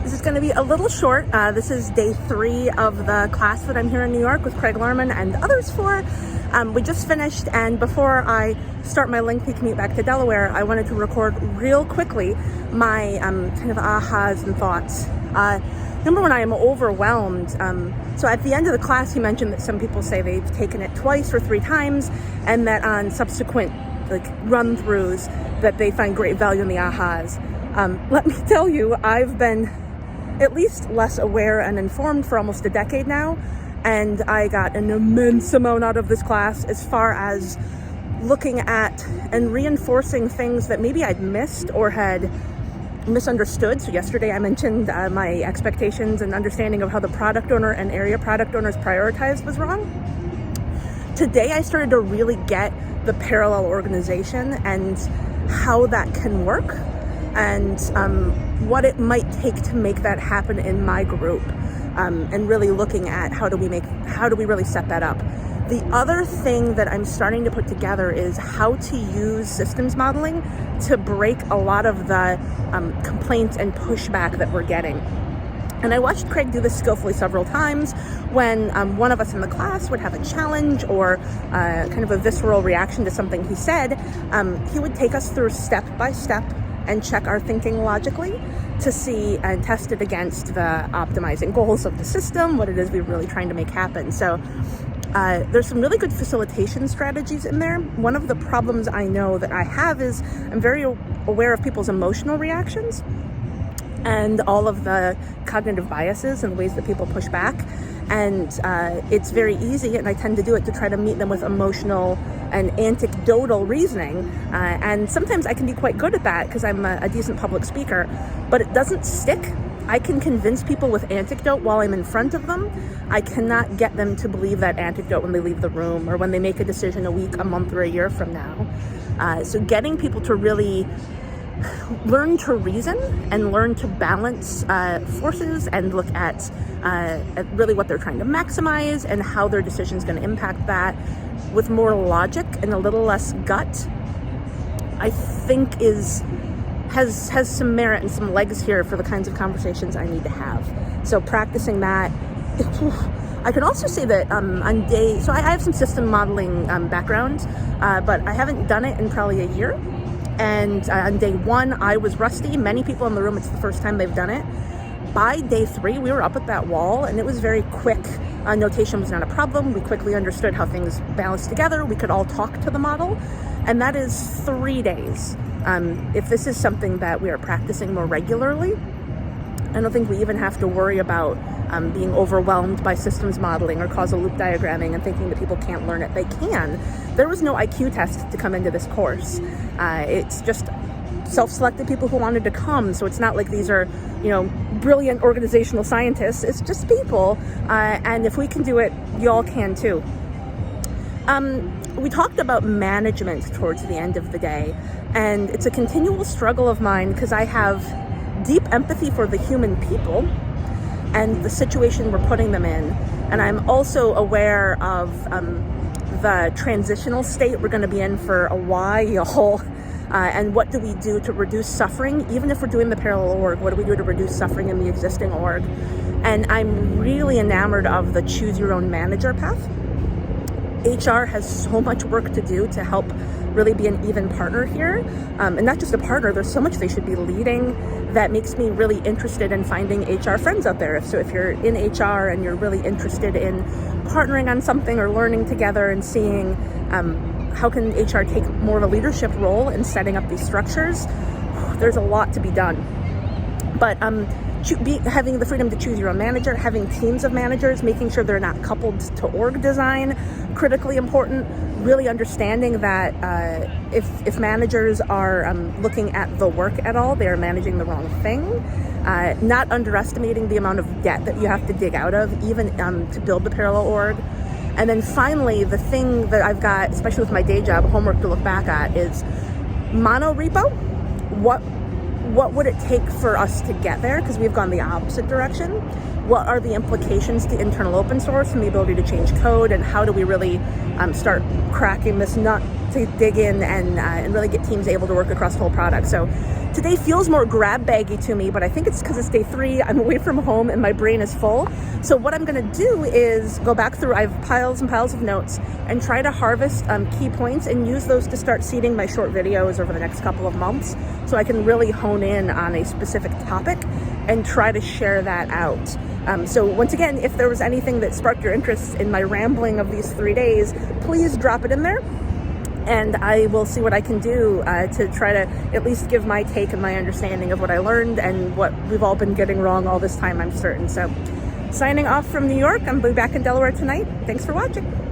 This is going to be a little short. This is day 3 of the class that I'm here in New York with Craig Lerman and others for. We just finished, and before I start my lengthy commute back to Delaware, I wanted to record real quickly my kind of ahas and thoughts. Number one, I am overwhelmed. So at the end of the class, he mentioned that some people say they've taken it twice or 3 times, and that on subsequent run-throughs that they find great value in the ahas. Let me tell you, I've been at least less aware and informed for almost a decade now, and I got an immense amount out of this class as far as looking at and reinforcing things that maybe I'd missed or had misunderstood. So yesterday I mentioned my expectations and understanding of how the product owner and area product owners prioritized was wrong. Today I started to really get the parallel organization and how that can work, and what it might take to make that happen in my group, and really looking at how do we really set that up. The other thing that I'm starting to put together is how to use systems modeling to break a lot of the complaints and pushback that we're getting. And I watched Craig do this skillfully several times when one of us in the class would have a challenge or kind of a visceral reaction to something he said. He would take us through step by step and check our thinking logically to see and test it against the optimizing goals of the system, what it is we're really trying to make happen. So there's some really good facilitation strategies in there. One of the problems I know that I have is I'm very aware of people's emotional reactions and all of the cognitive biases and ways that people push back. And it's very easy, and I tend to do it, to try to meet them with emotional and anecdotal reasoning. And sometimes I can be quite good at that because I'm a decent public speaker, but it doesn't stick. I can convince people with anecdote while I'm in front of them. I cannot get them to believe that anecdote when they leave the room or when they make a decision a week, a month, or a year from now. So getting people to really learn to reason and learn to balance forces and look at really what they're trying to maximize and how their decision is going to impact that with more logic and a little less gut, I think has some merit and some legs here for the kinds of conversations I need to have. So practicing that. I can also say that on day, so I have some system modeling background, but I haven't done it in probably a year. And on day 1, I was rusty. Many people in the room, it's the first time they've done it. By day 3, we were up at that wall, and it was very quick. Notation was not a problem. We quickly understood how things balanced together. We could all talk to the model, and that is 3 days. If this is something that we are practicing more regularly, I don't think we even have to worry about being overwhelmed by systems modeling or causal loop diagramming and thinking that people can't learn it. They can. There was no IQ test to come into this course. It's just self-selected people who wanted to come. So it's not like these are, brilliant organizational scientists. It's just people. And if we can do it, y'all can too. We talked about management towards the end of the day, and it's a continual struggle of mine because I have deep empathy for the human people and the situation we're putting them in. And I'm also aware of the transitional state we're going to be in for a while. And what do we do to reduce suffering? Even if we're doing the parallel org, what do we do to reduce suffering in the existing org? And I'm really enamored of the choose your own manager path. HR has so much work to do to help really be an even partner here. And not just a partner, there's so much they should be leading that makes me really interested in finding HR friends out there. So if you're in HR and you're really interested in partnering on something or learning together and seeing how can HR take more of a leadership role in setting up these structures, there's a lot to be done. But having the freedom to choose your own manager, having teams of managers, making sure they're not coupled to org design, critically important. Really understanding that if managers are looking at the work at all, they are managing the wrong thing. Not underestimating the amount of debt that you have to dig out of, even to build the parallel org. And then finally, the thing that I've got, especially with my day job, homework to look back at is mono repo. What would it take for us to get there? Because we've gone the opposite direction. What are the implications to internal open source and the ability to change code? And how do we really start cracking this nut to dig in and really get teams able to work across the whole product? So Today feels more grab baggy to me, but I think it's because it's day 3. I'm away from home and my brain is full. So what I'm going to do is go back through, I have piles and piles of notes, and try to harvest key points and use those to start seeding my short videos over the next couple of months, so I can really hone in on a specific topic and try to share that out. So once again, if there was anything that sparked your interest in my rambling of these 3 days, please drop it in there, and I will see what I can do to try to at least give my take and my understanding of what I learned and what we've all been getting wrong all this time, I'm certain. So signing off from New York, I'm back in Delaware tonight. Thanks for watching.